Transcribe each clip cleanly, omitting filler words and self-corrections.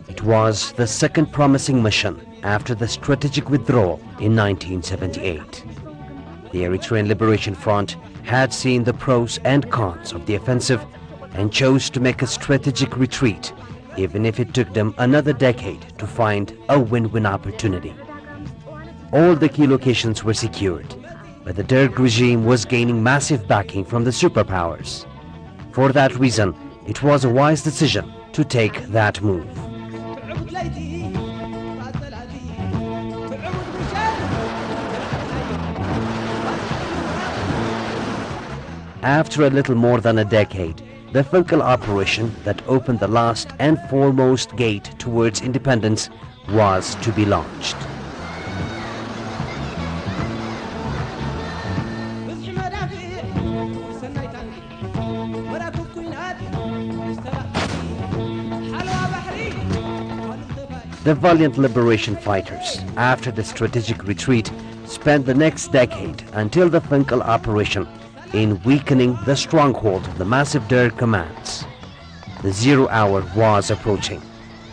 It was the second promising mission after the strategic withdrawal in 1978. The Eritrean Liberation Front had seen the pros and cons of the offensive and chose to make a strategic retreat, even if it took them another decade to find a win-win opportunity. All the key locations were secured, but the Derg regime was gaining massive backing from the superpowers. For that reason, it was a wise decision to take that move. After a little more than a decade, the Funkel operation that opened the last and foremost gate towards independence was to be launched. The valiant liberation fighters, after the strategic retreat, spent the next decade until the Funkel operation in weakening the stronghold of the massive Derg commands. The 0 hour was approaching.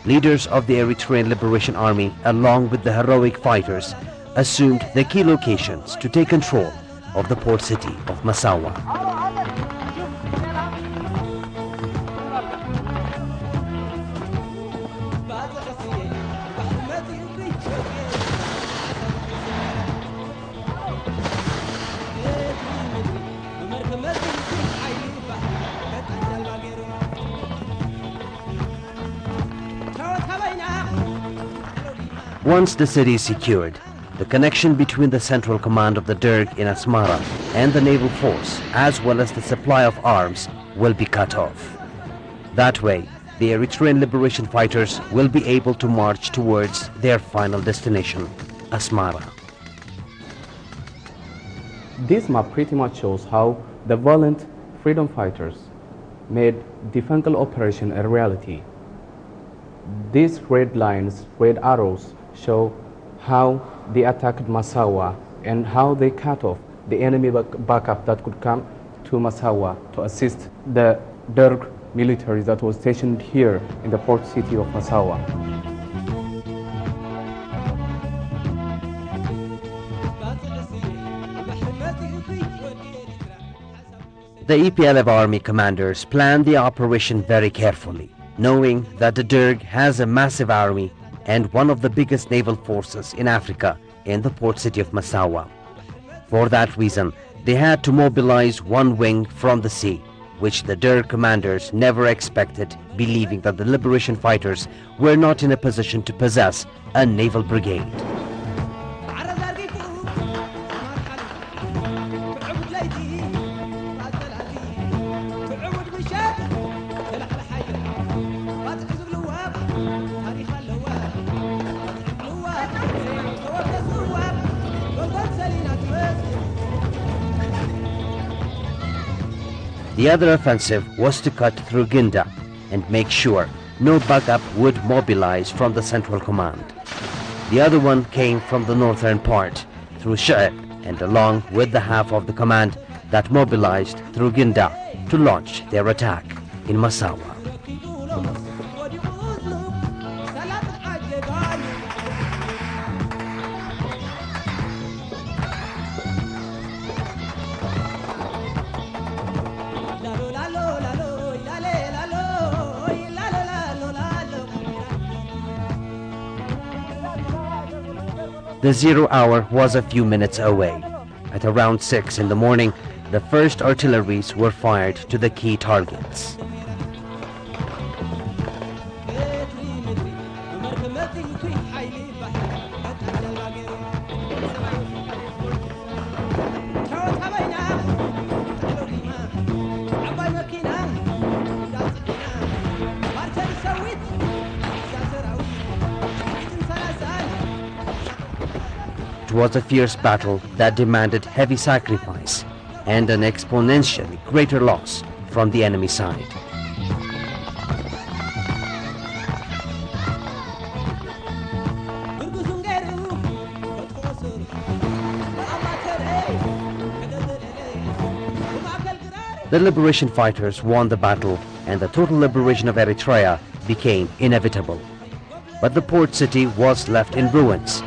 Leaders of the Eritrean Liberation Army, along with the heroic fighters, assumed the key locations to take control of the port city of Massawa. Once the city is secured, the connection between the central command of the Derg in Asmara and the naval force, as well as the supply of arms, will be cut off. That way, the Eritrean liberation fighters will be able to march towards their final destination, Asmara. This map pretty much shows how the valiant freedom fighters made the Funkel operation a reality. These red lines, red arrows, show how they attacked Massawa and how they cut off the enemy backup that could come to Massawa to assist the Derg military that was stationed here in the port city of Massawa. The EPLF army commanders planned the operation very carefully, knowing that the Derg has a massive army and one of the biggest naval forces in Africa in the port city of Massawa. For that reason, they had to mobilize one wing from the sea, which the Derg commanders never expected, believing that the liberation fighters were not in a position to possess a naval brigade. The other offensive was to cut through Ginda and make sure no backup would mobilize from the central command. The other one came from the northern part through Sha'ib and along with the half of the command that mobilized through Ginda to launch their attack in Massawa. The 0 hour was a few minutes away. At around 6 in the morning, the first artilleries were fired to the key targets. It was a fierce battle that demanded heavy sacrifice and an exponentially greater loss from the enemy side. The liberation fighters won the battle and the total liberation of Eritrea became inevitable. But the port city was left in ruins.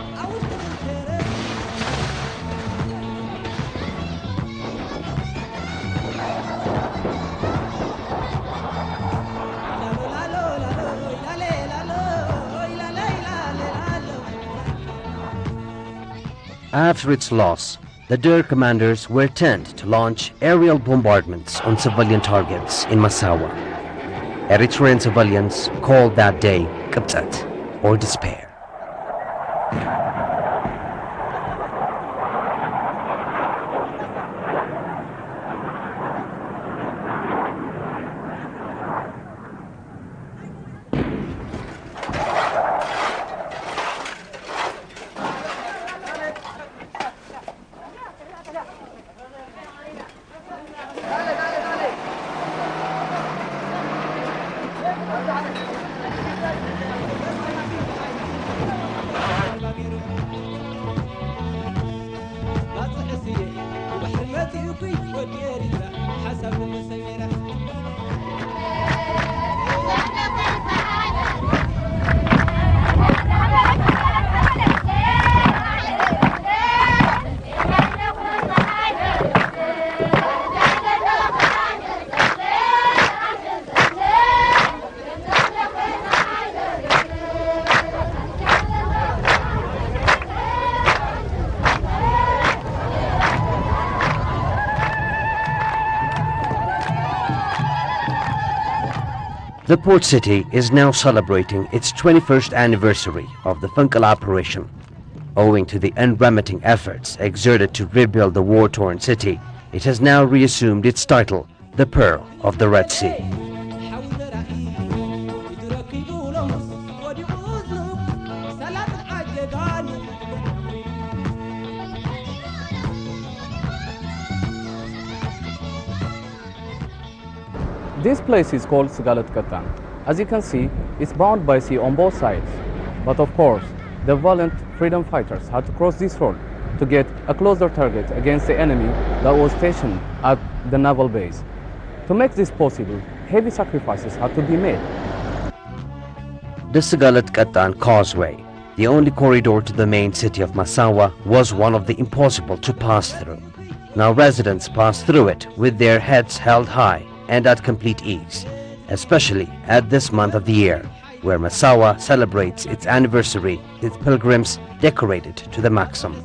After its loss, the DER commanders were turned to launch aerial bombardments on civilian targets in Massawa. Eritrean civilians called that day Qibtat, or despair. The port city is now celebrating its 21st anniversary of the Funkal operation. Owing to the unremitting efforts exerted to rebuild the war-torn city, it has now reassumed its title, the Pearl of the Red Sea. This place is called Sagalat Katan. As you can see, it's bound by sea on both sides. But of course, the valiant freedom fighters had to cross this road to get a closer target against the enemy that was stationed at the naval base. To make this possible, heavy sacrifices had to be made. The Sagalat Katan Causeway, the only corridor to the main city of Massawa, was one of the impossible to pass through. Now residents pass through it with their heads held high and at complete ease, especially at this month of the year, where Massawa celebrates its anniversary with pilgrims decorated to the maximum.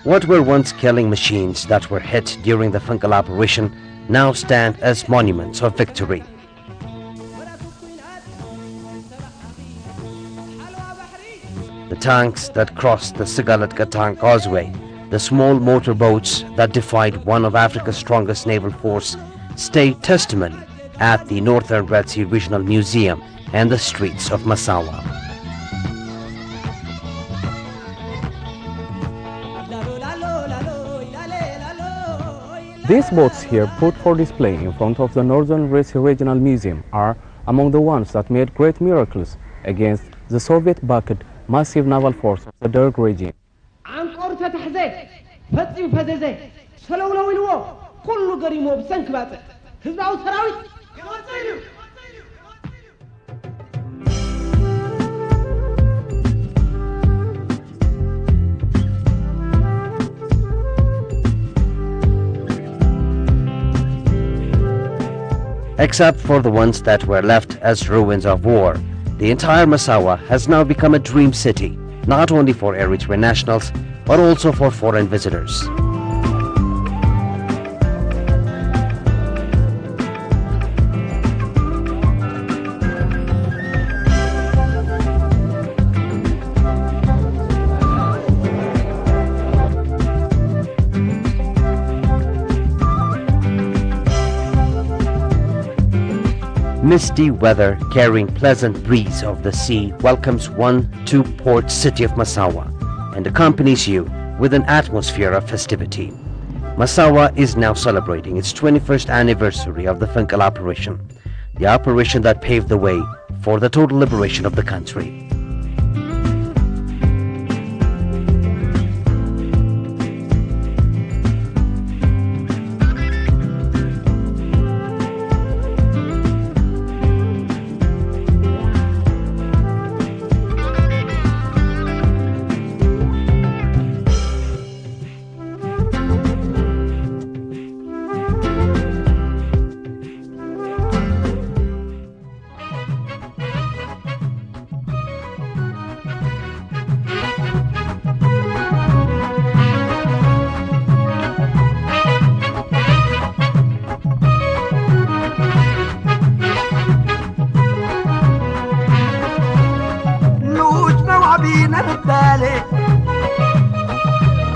What were once killing machines that were hit during the Funkal operation now stand as monuments of victory. The tanks that crossed the Sagalat Katan Causeway, the small motorboats that defied one of Africa's strongest naval force, stay testimony at the Northern Red Sea Regional Museum and the streets of Massawa. These boats here put for display in front of the Northern Red Sea Regional Museum are among the ones that made great miracles against the Soviet-backed massive naval force of the Derg regime. Except for the ones that were left as ruins of war, the entire Massawa has now become a dream city not only for Eritrean nationals but also for foreign visitors. Misty weather carrying pleasant breeze of the sea welcomes one to port city of Massawa and accompanies you with an atmosphere of festivity. Massawa is now celebrating its 21st anniversary of the Fenkell operation, the operation that paved the way for the total liberation of the country.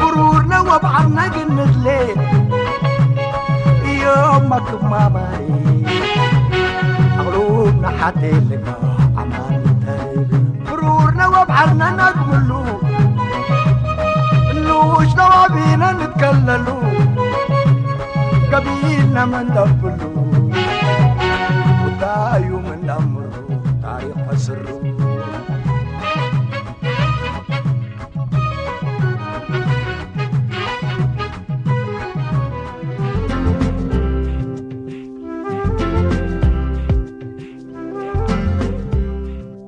غرورنا وبعرنا قلت ليه يومك ما باري قلوبنا حتى لقى عملت غرورنا وبعرنا نقبلو نوش نوابينا نتكللو قبيلنا من دبلو ودايو من أمرو تاريخ سرو.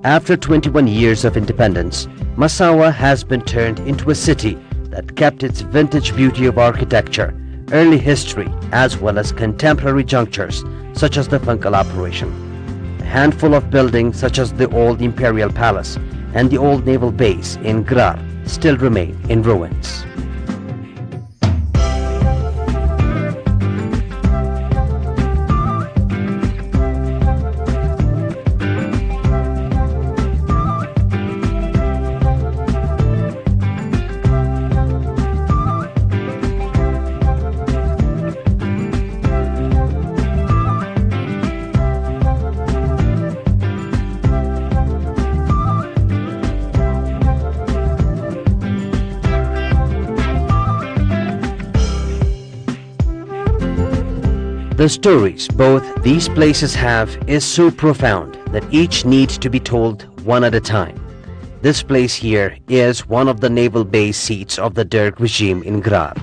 After 21 years of independence, Massawa has been turned into a city that kept its vintage beauty of architecture, early history, as well as contemporary junctures such as the Fenkell operation. A handful of buildings such as the old Imperial Palace and the old naval base in Grar still remain in ruins. The stories both these places have is so profound that each needs to be told one at a time. This place here is one of the naval base seats of the Derg regime in Grar.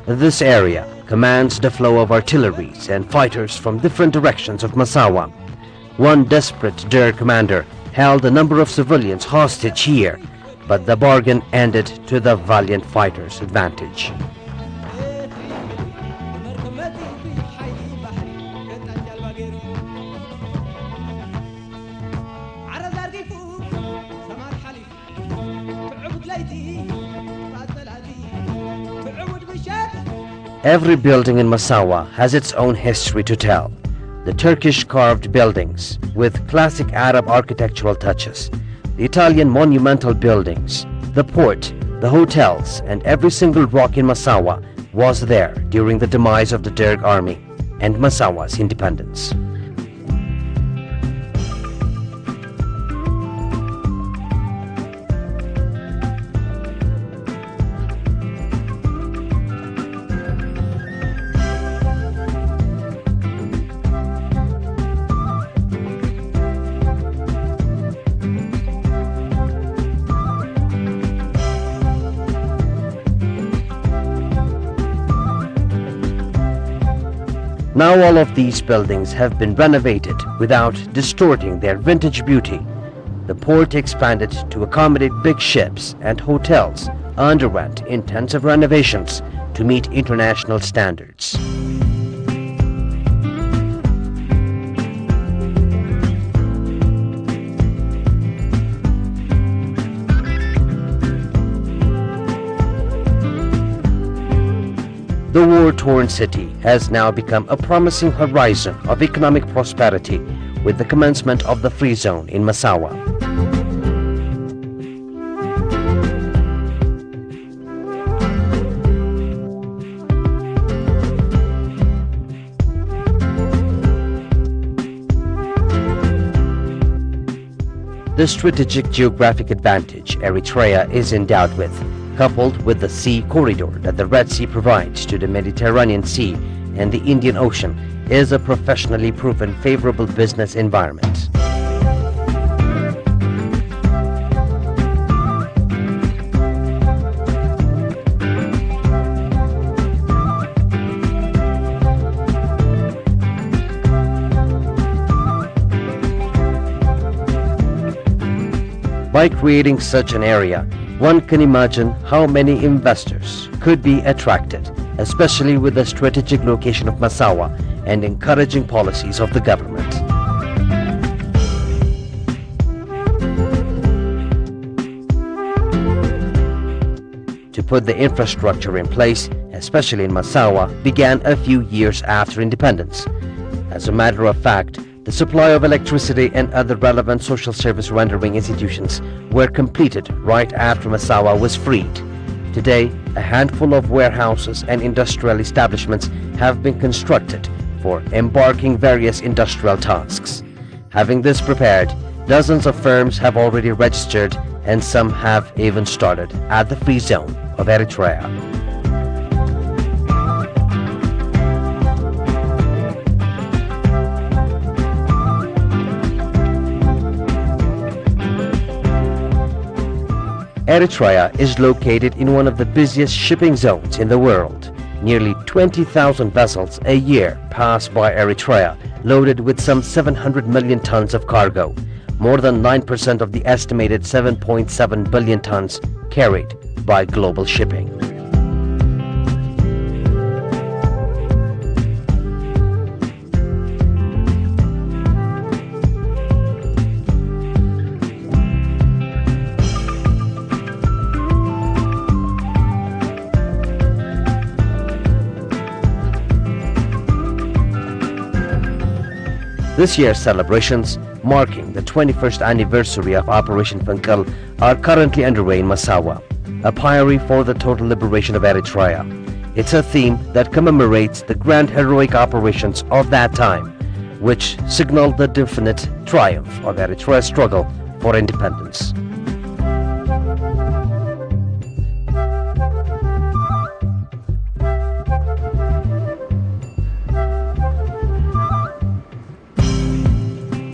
This area commands the flow of artilleries and fighters from different directions of Massawa. One desperate Derg commander held a number of civilians hostage here, but the bargain ended to the valiant fighters' advantage. Every building in Massawa has its own history to tell. The Turkish carved buildings with classic Arab architectural touches, the Italian monumental buildings, the port, the hotels, and every single rock in Massawa was there during the demise of the Derg army and Massawa's independence. Now all of these buildings have been renovated without distorting their vintage beauty. the port expanded to accommodate big ships, and hotels underwent intensive renovations to meet international standards. The war-torn city has now become a promising horizon of economic prosperity with the commencement of the free zone in Massawa. The strategic geographic advantage Eritrea is endowed with, coupled with the sea corridor that the Red Sea provides to the Mediterranean Sea and the Indian Ocean, is a professionally proven favorable business environment. By creating such an area, one can imagine how many investors could be attracted, especially with the strategic location of Massawa and encouraging policies of the government. To put the infrastructure in place, especially in Massawa, began a few years after independence. As a matter of fact, the supply of electricity and other relevant social service rendering institutions were completed right after Massawa was freed. Today, a handful of warehouses and industrial establishments have been constructed for embarking various industrial tasks. Having this prepared, dozens of firms have already registered and some have even started at the free zone of Eritrea. Eritrea is located in one of the busiest shipping zones in the world. Nearly 20,000 vessels a year pass by Eritrea, loaded with some 700 million tons of cargo, more than 9% of the estimated 7.7 billion tons carried by global shipping. This year's celebrations, marking the 21st anniversary of Operation Funkal, are currently underway in Massawa, a pyre for the total liberation of Eritrea. It's a theme that commemorates the grand heroic operations of that time, which signaled the definite triumph of Eritrea's struggle for independence.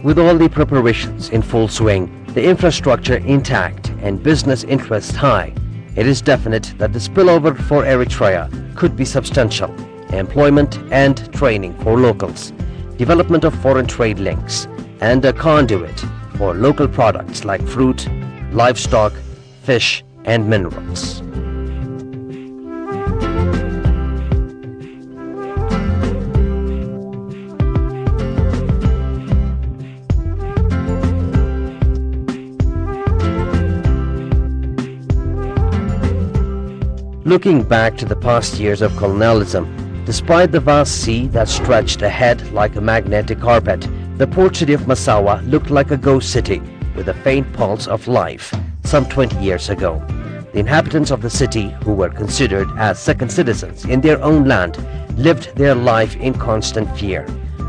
With all the preparations in full swing, the infrastructure intact and business interests high, it is definite that the spillover for Eritrea could be substantial. Employment and training for locals, development of foreign trade links, and a conduit for local products like fruit, livestock, fish, and minerals. Looking back to the past years of colonialism, despite the vast sea that stretched ahead like a magnetic carpet, the port city of Massawa looked like a ghost city with a faint pulse of life some 20 years ago. The inhabitants of the city, who were considered as second citizens in their own land, lived their life in constant fear,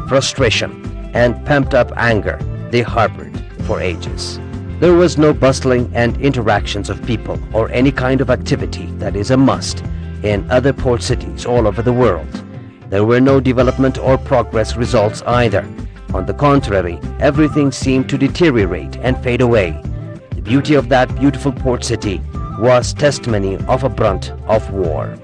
frustration, and pent-up anger they harbored for ages. There was no bustling and interactions of people or any kind of activity that is a must in other port cities all over the world. There were no development or progress results either. On the contrary, everything seemed to deteriorate and fade away. The beauty of that beautiful port city was testimony of a brunt of war.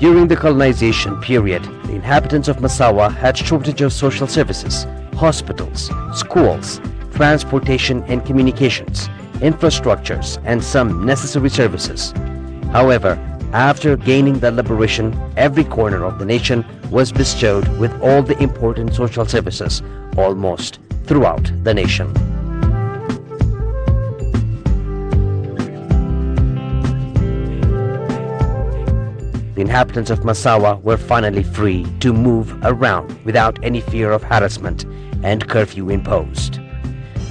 During the colonization period, the inhabitants of Massawa had shortage of social services, hospitals, schools, transportation and communications, infrastructures, and some necessary services. However, after gaining the liberation, every corner of the nation was bestowed with all the important social services almost throughout the nation. The inhabitants of Massawa were finally free to move around without any fear of harassment and curfew imposed.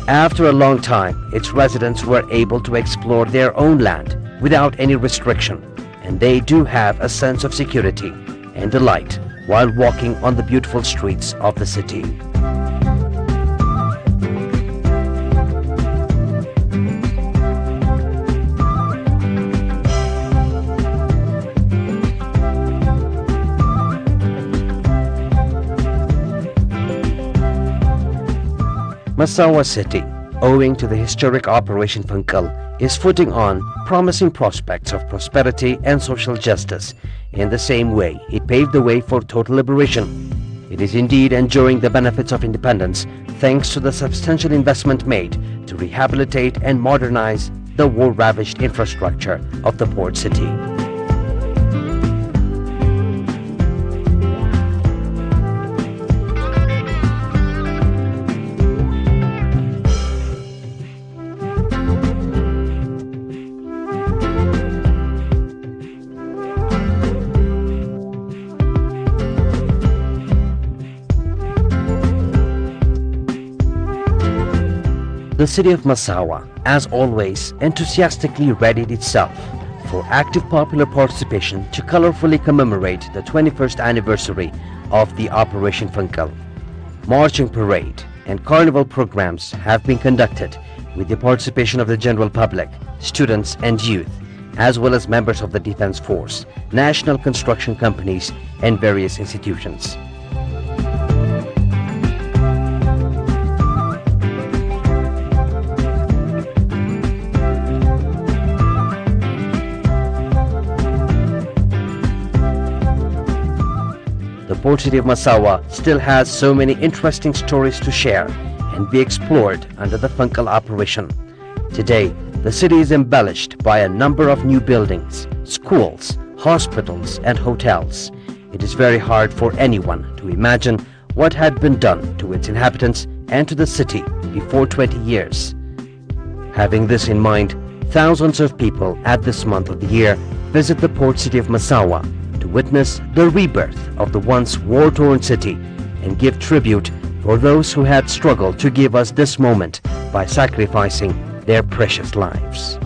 After a long time, its residents were able to explore their own land without any restriction, and they do have a sense of security and delight while walking on the beautiful streets of the city. Massawa City, owing to the historic Operation Funkal, is footing on promising prospects of prosperity and social justice. In the same way, it paved the way for total liberation. It is indeed enjoying the benefits of independence thanks to the substantial investment made to rehabilitate and modernize the war-ravaged infrastructure of the port city. The city of Massawa, as always, enthusiastically readied itself for active popular participation to colorfully commemorate the 21st anniversary of the Operation Funkal. Marching parade and carnival programs have been conducted with the participation of the general public, students and youth, as well as members of the Defense Force, national construction companies and various institutions. The port city of Massawa still has so many interesting stories to share and be explored under the Funkal operation. Today, the city is embellished by a number of new buildings, schools, hospitals and hotels. It is very hard for anyone to imagine what had been done to its inhabitants and to the city before 20 years. Having this in mind, thousands of people at this month of the year visit the port city of Massawa to witness the rebirth of the once war-torn city and give tribute for those who had struggled to give us this moment by sacrificing their precious lives.